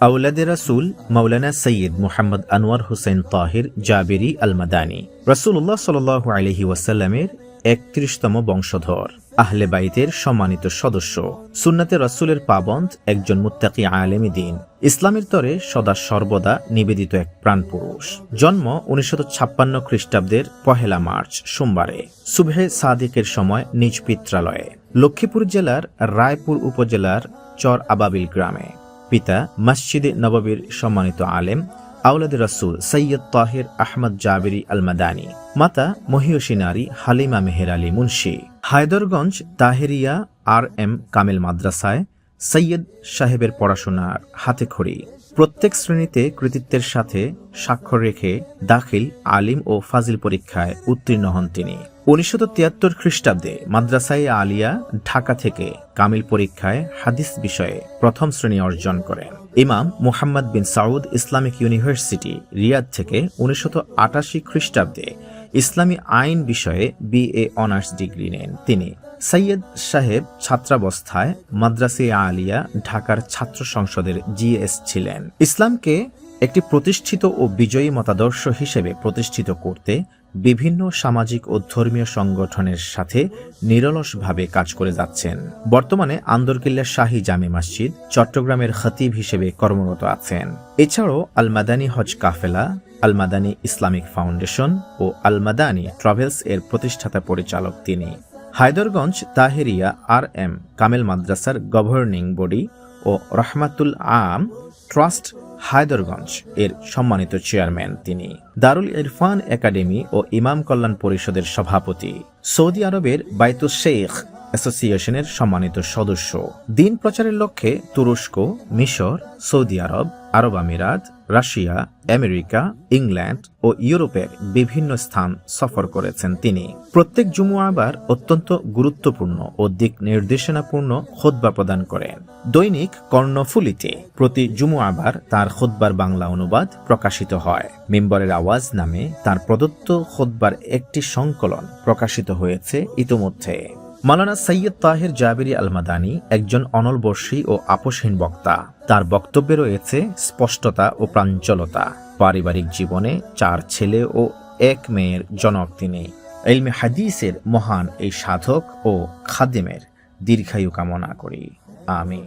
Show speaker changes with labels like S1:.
S1: আওলাদে রাসূল মাওলানা সৈয়দ মুহাম্মদ আনোয়ার হোসেন তাহির জাবেরি আল মাদানী রাসূলুল্লাহ সাল্লাল্লাহু আলাইহি ওয়াসাল্লামের ৩১তম বংশধর, আহলে বাইতের সম্মানিত সদস্য, সুন্নাতে রাসূলের পাবন্দ একজন মুত্তাকি আলেম দ্বীন, ইসলামের তরে সদা সর্বদা নিবেদিত এক প্রাণপুরুষ। জন্ম ১৯৫৬ খ্রিস্টাব্দের ১ মার্চ সোমবারে সুবহে সাদিকের সময় নিজ পিত্রালয়ে লক্ষ্মীপুর জেলার রায়পুর উপজেলার চর আবাবিল গ্রামে। পিতা মসজিদে নববীর সম্মানিত আলেম আওলাদে রাসূল সৈয়দ তাহির আহমদ জাবেরি আল মাদানী। মাতা মহিয়সী নারী হালিমা মেহের আলী মুন্সি। হায়দরগঞ্জ তাহেরিয়া RM কামেল মাদ্রাসায় সৈয়দ সাহেবের পড়াশোনার হাতেখড়ি। প্রত্যেক শ্রেণীতে কৃতিত্বের সাথে স্বাক্ষর রেখে দাখিল, আলিম ও ফাজিল পরীক্ষায় উত্তীর্ণ হন তিনি। ১৯৭৩ খ্রিস্টাব্দে মাদ্রাসায়ে আলিয়া ঢাকা থেকে কামিল পরীক্ষায় হাদিস বিষয়ে প্রথম শ্রেণী অর্জন করেন। ইমাম মুহাম্মদ বিন সাউদ ইসলামিক ইউনিভার্সিটি রিয়াদ থেকে ১৯৮৮ খ্রিস্টাব্দে ইসলামী আইন বিষয়ে BA অনার্স ডিগ্রি নেন তিনি। সৈয়দ সাহেব ছাত্রাবস্থায় মাদ্রাসা আলিয়া ঢাকার ছাত্র সংসদের GS ছিলেন। ইসলামকে একটি প্রতিষ্ঠিত ও বিজয়ী মতাদর্শ হিসেবে প্রতিষ্ঠিত করতে বিভিন্ন সামাজিক ও ধর্মীয় সংগঠনের সাথে নিরলসভাবে কাজ করে যাচ্ছেন। বর্তমানে আন্দরকিল্লা শাহী জামে মসজিদ চট্টগ্রামের খতিব হিসেবে কর্মরত আছেন। এছাড়াও আল মাদানী হজ কাফেলা, আল মাদানী ইসলামিক ফাউন্ডেশন ও আল মাদানী ট্রাভেলস এর প্রতিষ্ঠাতা পরিচালক তিনি। হায়দরগঞ্জ তাহেরিয়া RM কামেল মাদ্রাসার গভর্নিং বডি ও রহমাতুল আম ট্রাস্ট হায়দরগঞ্জ এর সম্মানিত চেয়ারম্যান তিনি। দারুল ইরফান একাডেমি ও ইমাম কল্যাণ পরিষদের সভাপতি। সৌদি আরবের বাইতুস শেখ অ্যাসোসিয়েশনের সম্মানিত সদস্য। দিন প্রচারের লক্ষ্যে তুরস্ক, মিশর, সৌদি আরব, আরব আমিরাত, রাশিয়া, আমেরিকা, ইংল্যান্ড ও ইউরোপের বিভিন্ন স্থান সফর করেছেন তিনি। প্রত্যেক জুমুআবার অত্যন্ত গুরুত্বপূর্ণ ও দিক নির্দেশনাপূর্ণ খুতবা প্রদান করেন। দৈনিক কর্ণফুলিতে প্রতি জুমুআবার তার খুতবার বাংলা অনুবাদ প্রকাশিত হয়। মিম্বরের আওয়াজ নামে তার প্রদত্ত খুতবার একটি সংকলন প্রকাশিত হয়েছে ইতোমধ্যে। মাওলানা সৈয়দ তাহির জাবেরি আল মাদানী একজন অনলবর্ষী ও আপোষহীন বক্তা। তার বক্তব্যে রয়েছে স্পষ্টতা ও প্রাঞ্জলতা। পারিবারিক জীবনে 4 ছেলে ও 1 মেয়ের জনক তিনি। ইলমে হাদিসের মহান এই সাধক ও খাদেমের দীর্ঘায়ু কামনা করি। আমিন।